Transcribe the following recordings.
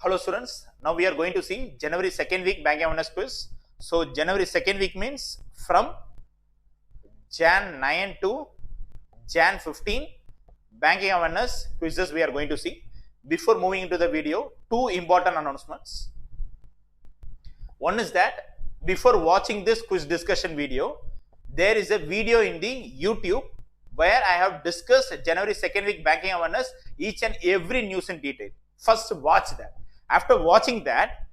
Hello students, now we are going to see January 2nd week banking awareness quiz. So January 2nd week means from Jan 9 to Jan 15 banking awareness quizzes we are going to see. Before moving into the video, two important announcements. One is that before watching this quiz discussion video, there is a video in the YouTube where I have discussed January 2nd week banking awareness, each and every news in detail. First watch that. After watching that,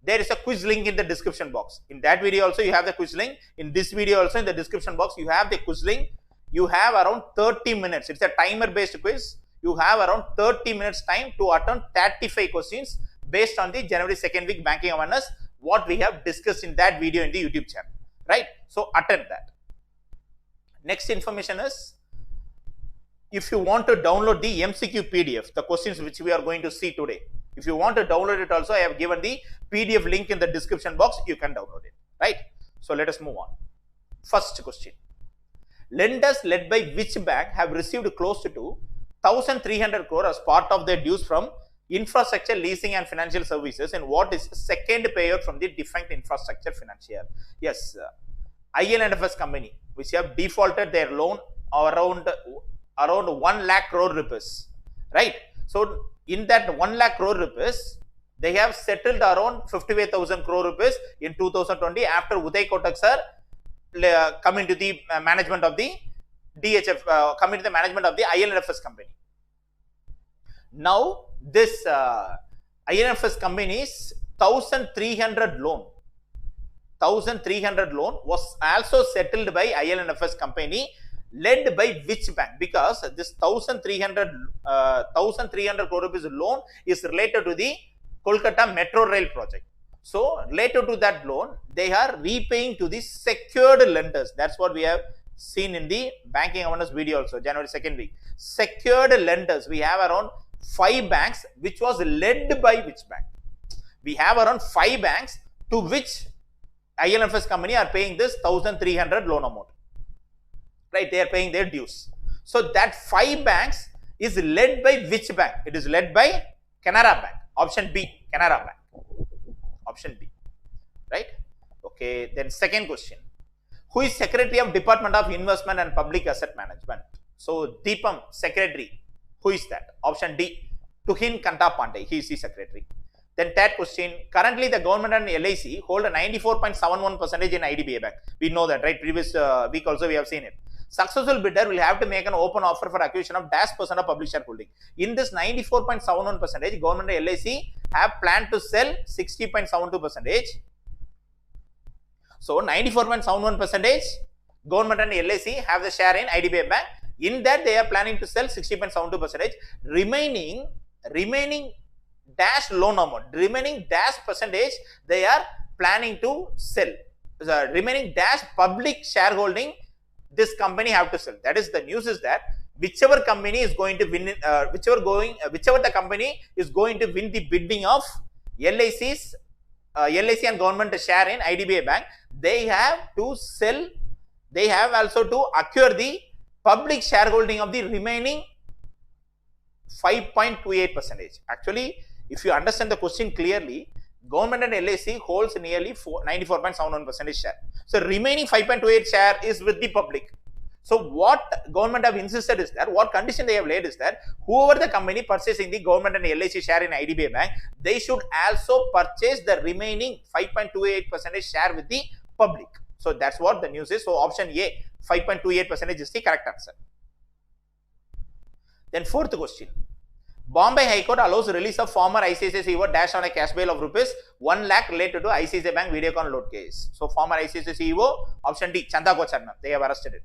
there is a quiz link in the description box. In that video also you have the quiz link. In this video also in the description box you have the quiz link. You have around 30 minutes. It's a timer based quiz. You have around 30 minutes time to attempt 35 questions based on the January 2nd week banking awareness, what we have discussed in that video in the YouTube channel. Right? So attempt that. Next information is, if you want to download the MCQ PDF, the questions which we are going to see today, if you want to download it also, I have given the PDF link in the description box, you can download it, right? So let us move on. First question. Lenders led by which bank have received close to 1,300 crore as part of their dues from infrastructure leasing and financial services, and what is the second payout from the defunct infrastructure financier? Yes, IL&FS company, which have defaulted their loan around 1 lakh crore rupees, right? So in that 1 lakh crore rupees, they have settled around 55,000 crore rupees in 2020 after Uday Kotak sir coming to the management of the DHF, coming to the management of the IL&FS company. Now this IL&FS company's 1,300 loan was also settled by IL&FS company, led by which bank? Because this 1,300 crore rupees loan is related to the Kolkata Metro Rail project. So related to that loan, they are repaying to the secured lenders. That's what we have seen in the banking awareness video also, January 2nd week. Secured lenders, we have around 5 banks, which was led by which bank? We have around 5 banks to which IL&FS company are paying this 1,300 loan amount. Right, they are paying their dues. So that 5 banks is led by which bank? It is led by Canara Bank. Option B, Canara Bank. Option B. Right? Okay. Then second question. Who is Secretary of Department of Investment and Public Asset Management? So Deepam, Secretary. Who is that? Option D, Tuhin Kanta Pandey. He is the Secretary. Then third question. Currently the government and LIC hold a 94.71% in IDBI Bank. We know that, right? Previous week also we have seen it. Successful bidder will have to make an open offer for acquisition of -% of public shareholding. In this 94.71%, government and LIC have planned to sell 60.72%. So 94.71%, government and LIC have the share in IDBI Bank. In that they are planning to sell 60.72%. Remaining dash loan amount, remaining dash percentage they are planning to sell. The remaining dash public shareholding, this company have to sell. That is, the news is that whichever company is going to win, whichever the company is going to win the bidding of LIC and government share in IDBI Bank, they have to sell. They have also to acquire the public shareholding of the remaining 5.28%. Actually, if you understand the question clearly, government and LIC holds nearly 94.71% share. So remaining 5.28 share is with the public. So what government have insisted is that, what condition they have laid is that, whoever the company purchasing the government and LIC share in IDBI Bank, they should also purchase the remaining 5.28% share with the public. So that's what the news is. So option A, 5.28% is the correct answer. Then fourth question. Bombay High Court allows release of former ICICI CEO dash on a cash bail of rupees 1 lakh related to ICICI Bank Videocon load case. So former ICICI CEO, option D, Chanda Kocharna, they have arrested it.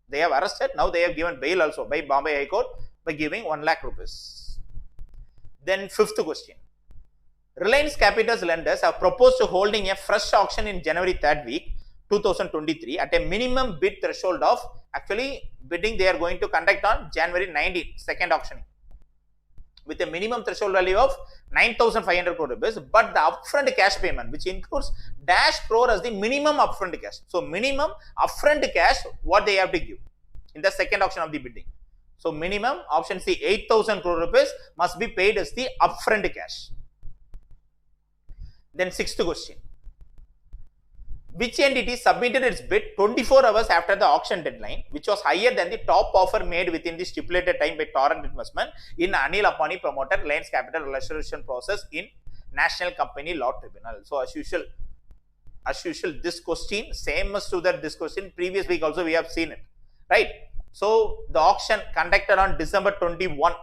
They have arrested, now they have given bail also by Bombay High Court by giving 1 lakh rupees. Then fifth question. Reliance Capital's lenders have proposed to holding a fresh auction in January 3rd week 2023 at a minimum bid threshold of, actually bidding they are going to conduct on January 19th, second auction, with a minimum threshold value of 9,500 crore rupees, but the upfront cash payment, which includes dash crore as the minimum upfront cash. So minimum upfront cash, what they have to give in the second auction of the bidding. So minimum, option C, 8,000 crore rupees must be paid as the upfront cash. Then sixth question. Which entity submitted its bid 24 hours after the auction deadline, which was higher than the top offer made within the stipulated time by Torrent Investment in Anil Ambani promoted Reliance Capital resolution process in National Company Law Tribunal? So as usual, this question same as to that this question previous week also we have seen it, right? So the auction conducted on December 21,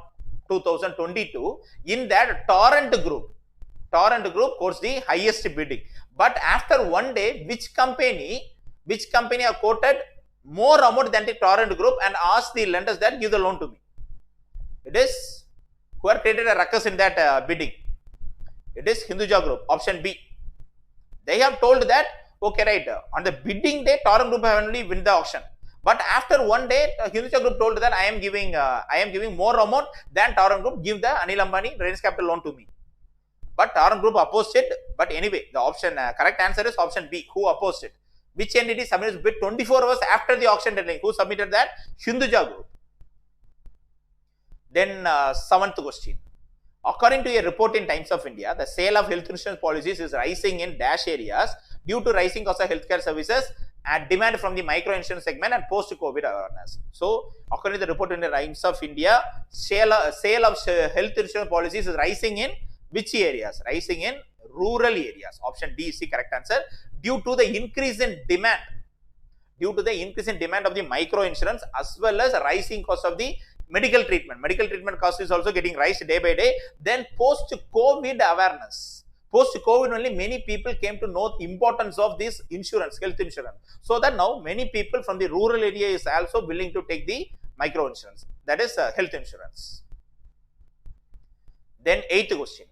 2022. In that Torrent Group quotes the highest bidding. But after one day, which company have quoted more amount than the Torrent Group and asked the lenders that give the loan to me? It is who have created a ruckus in that bidding. It is Hinduja Group, option B. They have told that, okay, right, on the bidding day, Torrent Group have only win the auction. But after one day, Hinduja Group told that I am giving more amount than Torrent Group, give the Anil Ambani Reliance Capital loan to me. But Torrent Group opposed it. But anyway, the option correct answer is option B, who opposed it. Which entity submitted bid 24 hours after the auction deadline? Who submitted that? Hinduja Group. Then seventh question. According to a report in Times of India, the sale of health insurance policies is rising in dash areas due to rising cost of healthcare services and demand from the micro insurance segment and post-COVID awareness. So, according to the report in the Times of India, sale of health insurance policies is rising in which areas? Rising in rural areas. Option D is the correct answer. Due to the increase in demand. Due to the increase in demand of the micro insurance as well as rising cost of the medical treatment. Medical treatment cost is also getting raised day by day. Then post-COVID awareness. Post-COVID only many people came to know the importance of this insurance, health insurance. So that now many people from the rural area is also willing to take the micro insurance. That is health insurance. Then eighth question.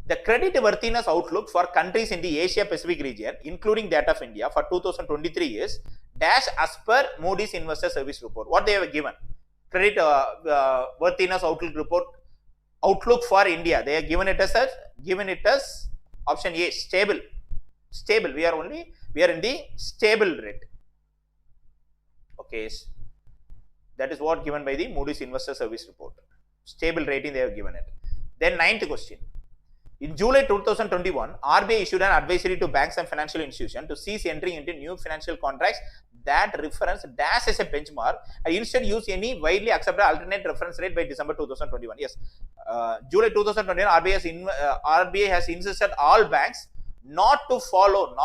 The credit worthiness outlook for countries in the Asia Pacific region, including that of India for 2023 is dash as per Moody's Investor Service Report. What they have given? Credit worthiness outlook for India. They have given it as option A, stable. Stable. We are in the stable rate. Okay. That is what given by the Moody's Investor Service Report. Stable rating they have given it. Then ninth question. In July 2021, RBI issued an advisory to banks and financial institutions to cease entering into new financial contracts that reference dash as a benchmark and instead use any widely accepted alternate reference rate by December 2021. Yes, July 2021, RBI has insisted all banks not to follow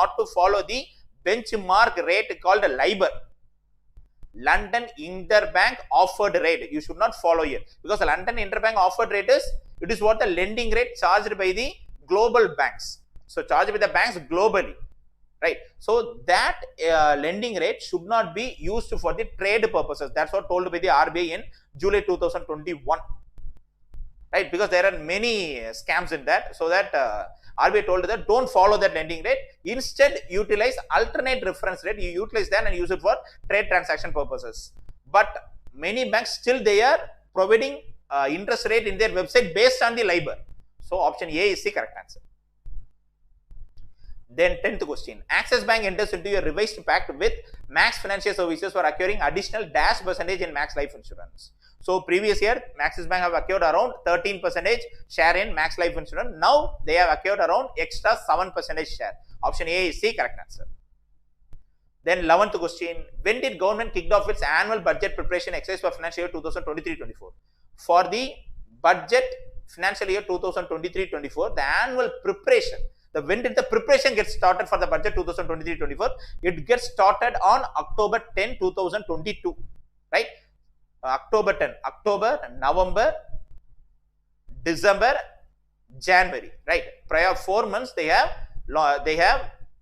the benchmark rate called LIBOR. London Interbank Offered Rate. You should not follow it because the London Interbank Offered Rate is what the lending rate charged by the global banks. So charged by the banks globally, right? So that lending rate should not be used for the trade purposes. That's what told by the RBI in July 2021, right? Because there are many scams in that. So that RBI told that don't follow that lending rate. Instead, utilize alternate reference rate. You utilize that and use it for trade transaction purposes. But many banks still they are providing interest rate in their website based on the LIBOR. So option A is the correct answer. Then 10th question. Axis Bank enters into a revised pact with Max Financial Services for acquiring additional dash percentage in Max Life Insurance. So previous year, Axis Bank have acquired around 13% share in Max Life Insurance. Now they have acquired around extra 7% share. Option A is the correct answer. Then 11th question. When did government kick off its annual budget preparation exercise for financial year 2023-24? For the budget financial year 2023-24, the annual preparation. When did the preparation get started for the budget 2023-24? It gets started on October 10, 2022, right? October 10, October, November, December, January, right? Prior 4 months, they have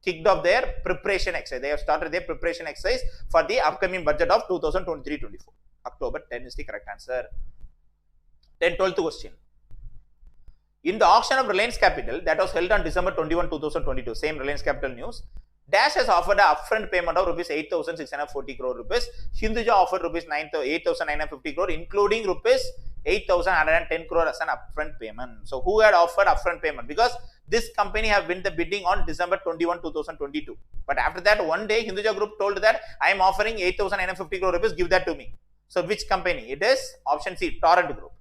kicked off their preparation exercise. They have started their preparation exercise for the upcoming budget of 2023-24. October 10 is the correct answer. Then 12th question. In the auction of Reliance Capital that was held on December 21, 2022, same Reliance Capital news, Dash has offered an upfront payment of rupees 8,640 crore rupees. Hinduja offered rupees 8,950 crore, including rupees 8,110 crore as an upfront payment. So who had offered upfront payment? Because this company have won the bidding on December 21, 2022. But after that, one day Hinduja Group told that I am offering 8,950 crore rupees, give that to me. So which company? It is option C, Torrent Group.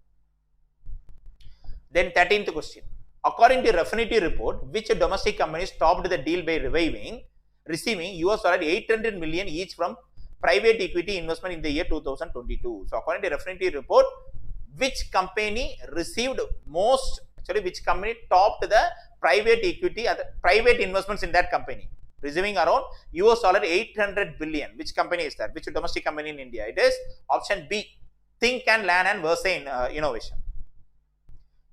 Then 13th question. According to Refinitiv report, which domestic company stopped the deal by receiving $800 million each from private equity investment in the year 2022. So according to Refinitiv report, which company received which company topped the private equity, private investments in that company, receiving around $800 billion. Which company is that? Which domestic company in India? It is option B, Think and Land and Versailles Innovation.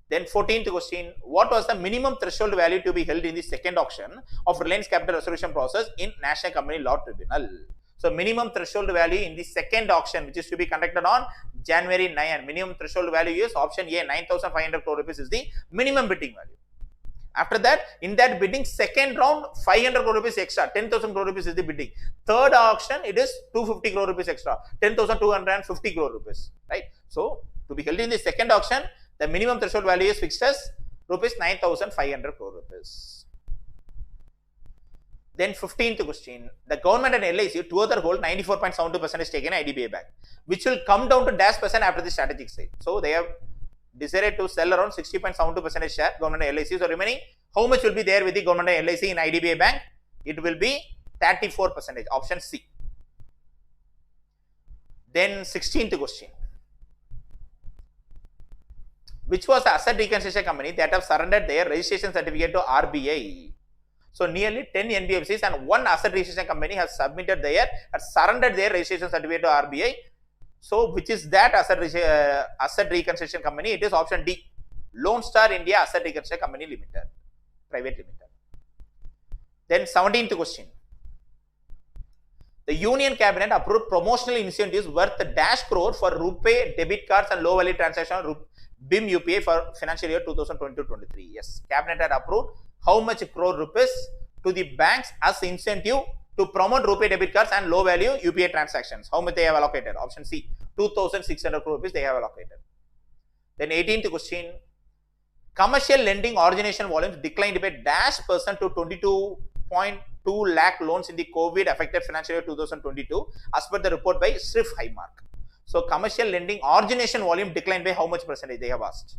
Then 14th question, what was the minimum threshold value to be held in the second auction of Reliance Capital resolution process in National Company Law Tribunal? So minimum threshold value in the second auction, which is to be conducted on January 9, minimum threshold value is option A, 9,500 crore rupees is the minimum bidding value. After that, in that bidding, second round, 500 crore rupees extra, 10,000 crore rupees is the bidding. Third auction, it is 250 crore rupees extra, 10,250 crore rupees, right? So, to be held in the second auction, the minimum threshold value is fixed as rupees 9,500 crore rupees. Then 15th question, the government and LIC together hold 94.72% stake in IDBI Bank, which will come down to -% after the strategic sale. So, they have decided to sell around 60.72% share, government and LIC. So, remaining, how much will be there with the government and LIC in IDBI Bank? It will be 34%, option C. Then 16th question, which was the asset reconciliation company that have surrendered their registration certificate to RBI? So, nearly 10 NBFCs and one asset registration company has surrendered their registration certificate to RBI. So, which is that asset reconciliation company? It is option D, Lone Star India Asset Reconciliation Company Limited, Private Limited. Then 17th question, the Union Cabinet approved promotional incentives worth dash crore for RuPay debit cards and low value transaction BIM UPI for financial year 2022-23. Yes, Cabinet had approved how much crore rupees to the banks as incentive to promote RuPay debit cards and low value UPI transactions. How much they have allocated? Option C, 2,600 crore rupees they have allocated. Then 18th question, commercial lending origination volumes declined by -% to 22.2 lakh loans in the COVID affected financial year 2022 as per the report by Srif Highmark. So, commercial lending origination volume declined by how much percentage they have asked?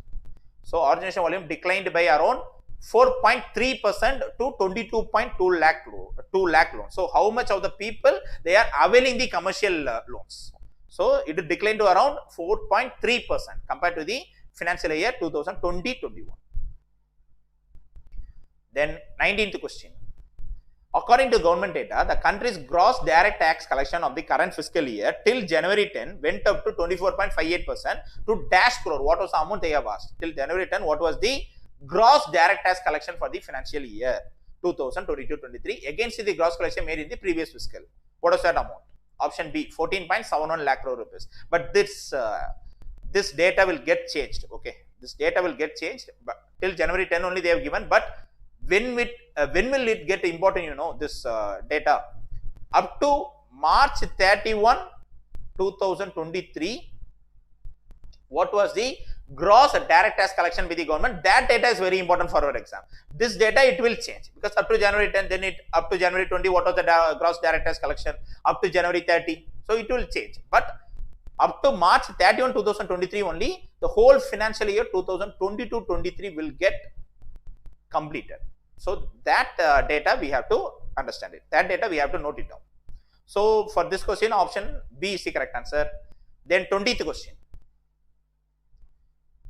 So, origination volume declined by around 4.3% to 22.2 lakh loans. So, how much of the people they are availing the commercial loans? So, it declined to around 4.3% compared to the financial year 2020-21. Then 19th question, according to government data, the country's gross direct tax collection of the current fiscal year till January 10 went up to 24.58% to dash crore. What was the amount they have asked? Till January 10, what was the gross direct tax collection for the financial year 2022-23 against the gross collection made in the previous fiscal? What was that amount? Option B, 14.71 lakh crore rupees. But this data will get changed. Okay, this data will get changed. But till January 10 only they have given. But when will it get important? You know, this data up to March 31, 2023. What was the gross direct tax collection with the government? That data is very important for our exam. This data it will change because up to January 10, then it up to January 20, what was the gross direct tax collection? Up to January 30, so it will change. But up to March 31, 2023 only, the whole financial year 2022-23 will get completed. So that data we have to understand it. That data we have to note it down. So for this question, option B is the correct answer. Then 20th question.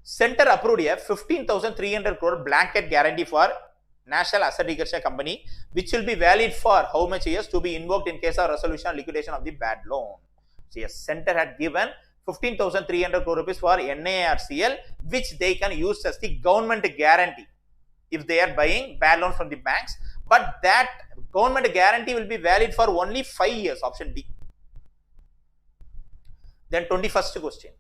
Center approved a 15,300 crore blanket guarantee for National Asset Reconciliation Company, which will be valid for how much years to be invoked in case of resolution or liquidation of the bad loan. So yes, Center had given 15,300 crore rupees for NARCL, which they can use as the government guarantee if they are buying bad loans from the banks. But that government guarantee will be valid for only 5 years, option D. Then 21st question.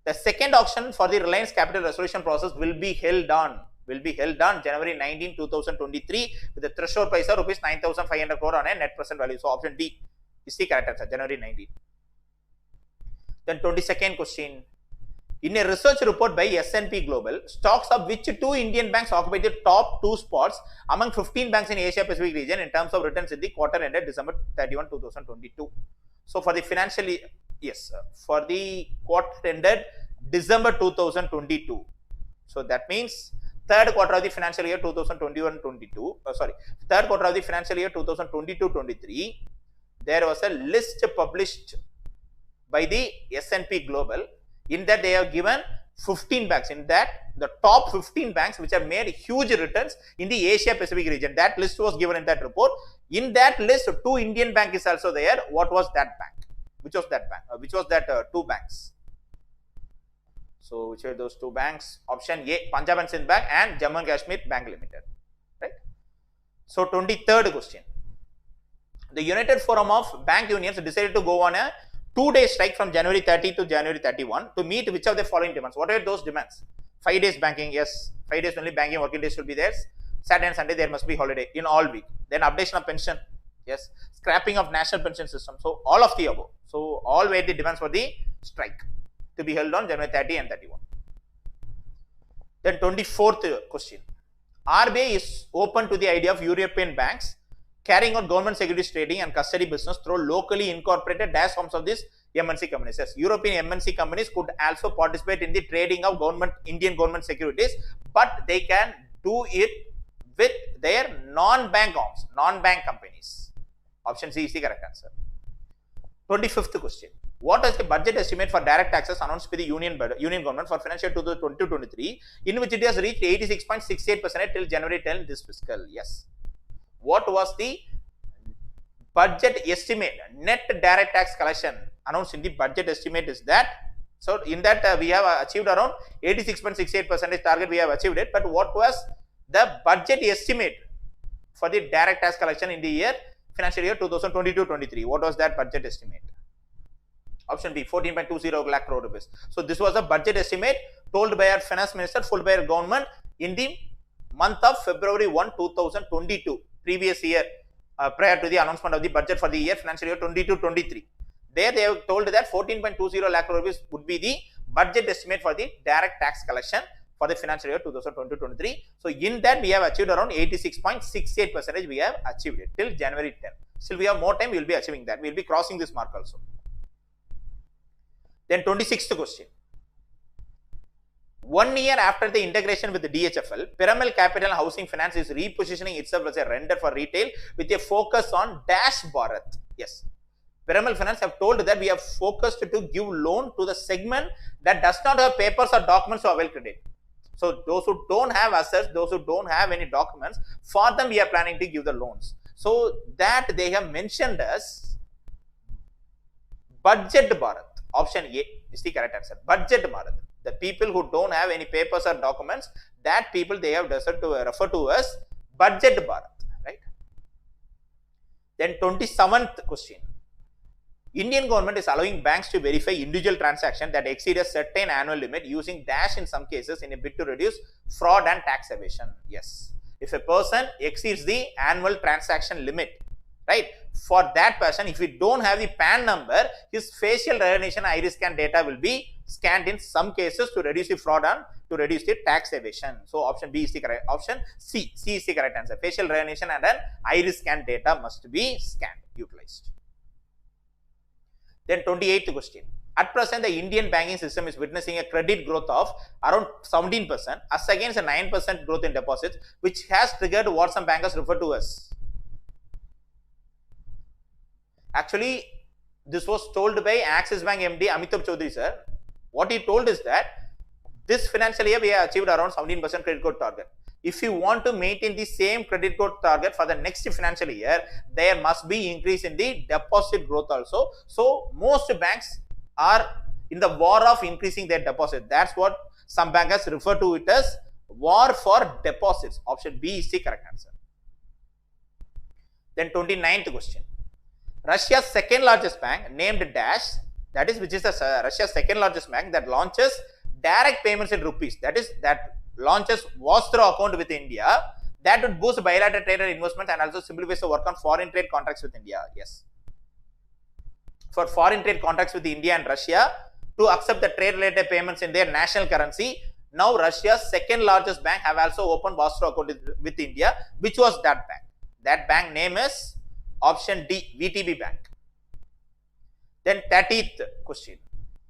The second auction for the Reliance Capital resolution process will be held on January 19, 2023 with a threshold price of rupees 9,500 crore on a net present value. So option D is the correct answer, January 19. Then 22nd question. In a research report by S&P Global, stocks of which two Indian banks occupy the top 2 spots among 15 banks in Asia Pacific region in terms of returns in the quarter ended December 31, 2022. So for the financial year, yes, for the quarter ended December 2022. So that means third quarter of the financial year 2021-22, third quarter of the financial year 2022-23, there was a list published by the S&P Global. In that they have given 15 banks. In that, the top 15 banks which have made huge returns in the Asia Pacific region. That list was given in that report. In that list, 2 Indian bank is also there. What was that bank? Which was that bank? Which was that 2 banks? So, which are those 2 banks? Option A, Punjab and Sindh Bank and Jammu and Kashmir Bank Limited. Right? So, 23rd question. The United Forum of Bank Unions decided to go on a 2-day strike from January 30 to January 31 to meet which of the following demands? What are those demands? 5 days banking, yes. 5 days only banking working days should be there. Saturday and Sunday there must be holiday in all week. Then updation of pension, yes. Scrapping of national pension system. So all of the above. So all were the demands for the strike to be held on January 30 and 31. Then 24th question. RBI is open to the idea of European banks carrying out government securities trading and custody business through locally incorporated dash forms of these MNC companies. Yes, European MNC companies could also participate in the trading of Indian government securities, but they can do it with their non-bank arms, non-bank companies. Option C is the correct answer. 25th question. What is the budget estimate for direct taxes announced by the union government for financial year 2022-23, in which it has reached 86.68% till January 10 this fiscal? Yes. What was the budget estimate? Net direct tax collection announced in the budget estimate is that. So in that we have achieved around 86.68% target, we have achieved it. But what was the budget estimate for the direct tax collection in the year financial year 2022-23? What was that budget estimate? Option B, 14.20 lakh crore rupees. So this was a budget estimate told by our finance minister, full by our government in the month of February 1, 2022, previous year, prior to the announcement of the budget for the year financial year 22-23. There they have told that 14.20 lakh crore rupees would be the budget estimate for the direct tax collection for the financial year 2022-23. So in that we have achieved around 86.68%. We have achieved it till January 10. Still we have more time, we will be achieving that. We will be crossing this mark also. Then 26th question. 1 year after the integration with the DHFL, Piramal Capital Housing Finance is repositioning itself as a lender for retail with a focus on Dash Bharat. Yes. Piramal Finance have told that we have focused to give loan to the segment that does not have papers or documents to avail credit. So those who don't have assets, those who don't have any documents, for them we are planning to give the loans. So that they have mentioned as Budget Bharat. Option A is the correct answer. Budget Bharat. The people who don't have any papers or documents, that people they have decided to refer to as Budget Bharat. Right? Then 27th question. Indian government is allowing banks to verify individual transactions that exceed a certain annual limit using dash in some cases in a bid to reduce fraud and tax evasion. Yes. If a person exceeds the annual transaction limit, right, for that person, if we don't have the PAN number, his facial recognition iris scan data will be scanned in some cases to reduce the fraud and to reduce the tax evasion. So option B is the correct, option C is the correct answer. Facial recognition and an iris scan data must be scanned, utilized. Then 28th question. At present, the Indian banking system is witnessing a credit growth of around 17% as against a 9% growth in deposits, which has triggered what some bankers refer to as. Actually, this was told by Axis Bank MD Amitabh Chaudhary sir. What he told is that this financial year we have achieved around 17% credit growth target. If you want to maintain the same credit growth target for the next financial year, there must be increase in the deposit growth also. So most banks are in the war of increasing their deposit. That's what some bankers refer to it as war for deposits. Option B is the correct answer. Then 29th question. Russia's second largest bank named Dash, that is which is Russia's second largest bank that launches direct payments in rupees, that launches was through account with India, that would boost bilateral trade and investment and also simplifies the work on foreign trade contracts with India. Yes. For foreign trade contracts with India and Russia to accept the trade related payments in their national currency, now Russia's second largest bank have also opened was through account with India. Which was that bank? That bank name is option D, VTB Bank. Then 30th question.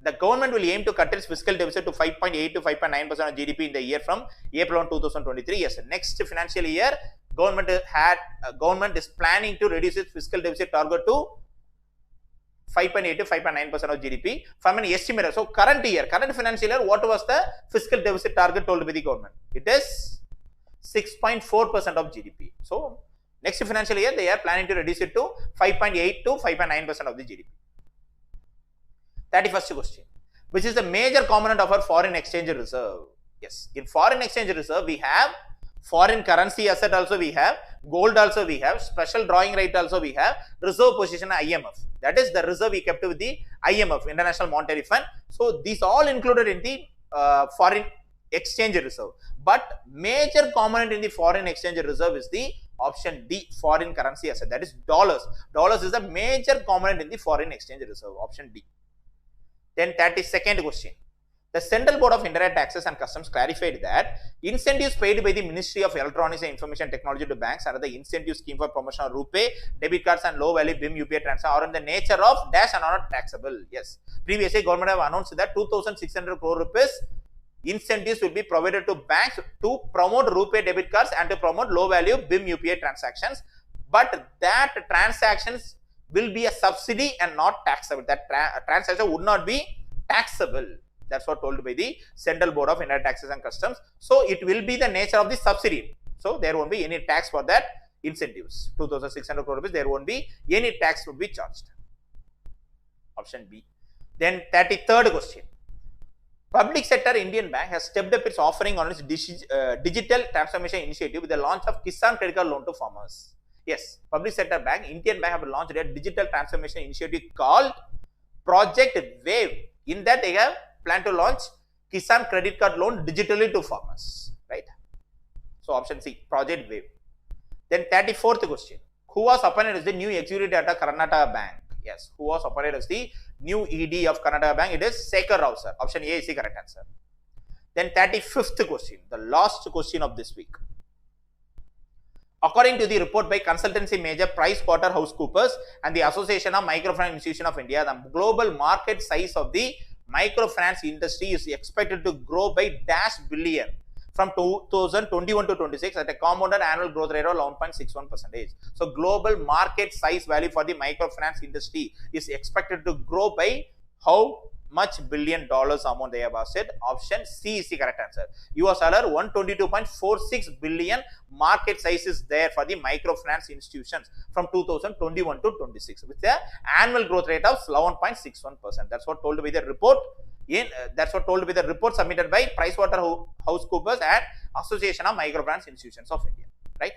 The government will aim to cut its fiscal deficit to 5.8 to 5.9% of GDP in the year from April 1, 2023. Yes, next financial year, government is planning to reduce its fiscal deficit target to 5.8 to 5.9% of GDP from an estimate. So current financial year, what was the fiscal deficit target told by the government? It is 6.4% of GDP. So next financial year, they are planning to reduce it to 5.8 to 5.9% of the GDP. 31st question. Which is the major component of our foreign exchange reserve? Yes, in foreign exchange reserve, we have foreign currency asset also we have, gold also we have, special drawing right also we have, reserve position IMF. That is the reserve we kept with the IMF, International Monetary Fund. So these all included in the foreign exchange reserve. But major component in the foreign exchange reserve is the option D, foreign currency asset. That is dollars. Dollars is the major component in the foreign exchange reserve. Option D. Then 32nd question. The Central Board of Indirect Taxes and Customs clarified that incentives paid by the Ministry of Electronics and Information Technology to banks under the incentive scheme for promotion of RuPay, debit cards and low value BIM UPI transfer are in the nature of dash and are not taxable. Yes. Previously, government have announced that 2,600 crore rupees incentives will be provided to banks to promote RuPay debit cards and to promote low value BIM UPI transactions. But that transactions will be a subsidy and not taxable. That transaction would not be taxable. That's what told by the Central Board of Indirect Taxes and Customs. So it will be the nature of the subsidy. So there won't be any tax for that incentives. 2,600 crore rupees, there won't be any tax would be charged. Option B. Then 33rd question. Public sector Indian Bank has stepped up its offering on its digital transformation initiative with the launch of Kisan Credit Card Loan to Farmers. Yes, public sector bank, Indian Bank have launched a digital transformation initiative called Project Wave. In that they have planned to launch Kisan Credit Card Loan digitally to farmers, right? So option C, Project Wave. Then 34th question. Who was appointed as the new executive director of Karnataka Bank? Yes, who was appointed as the new ED of Karnataka Bank? It is Sekhar Rao, sir. Option A is the correct answer. Then 35th question, the last question of this week. According to the report by consultancy major PricewaterhouseCoopers and the Association of Microfinance Institutions of India, the global market size of the microfinance industry is expected to grow by dash billion from 2021 to 26 at a compounded annual growth rate of 11.61%. So global market size value for the microfinance industry is expected to grow by how much $1 billion amount they have asked it. Option C is the correct answer. US dollar 122.46 billion market size is there for the microfinance institutions from 2021 to 26 with the annual growth rate of 11.61%. That's what told by the report. That's what told by the report submitted by PricewaterhouseCoopers and Association of Microfinance Institutions of India. Right?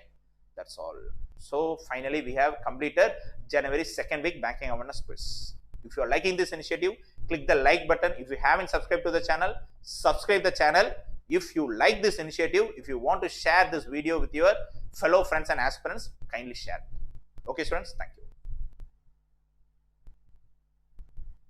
That's all. So finally, we have completed January 2nd week banking awareness quiz. If you are liking this initiative, click the like button. If you haven't subscribed to the channel, subscribe the channel. If you like this initiative, if you want to share this video with your fellow friends and aspirants, kindly share it. Okay, students, thank you.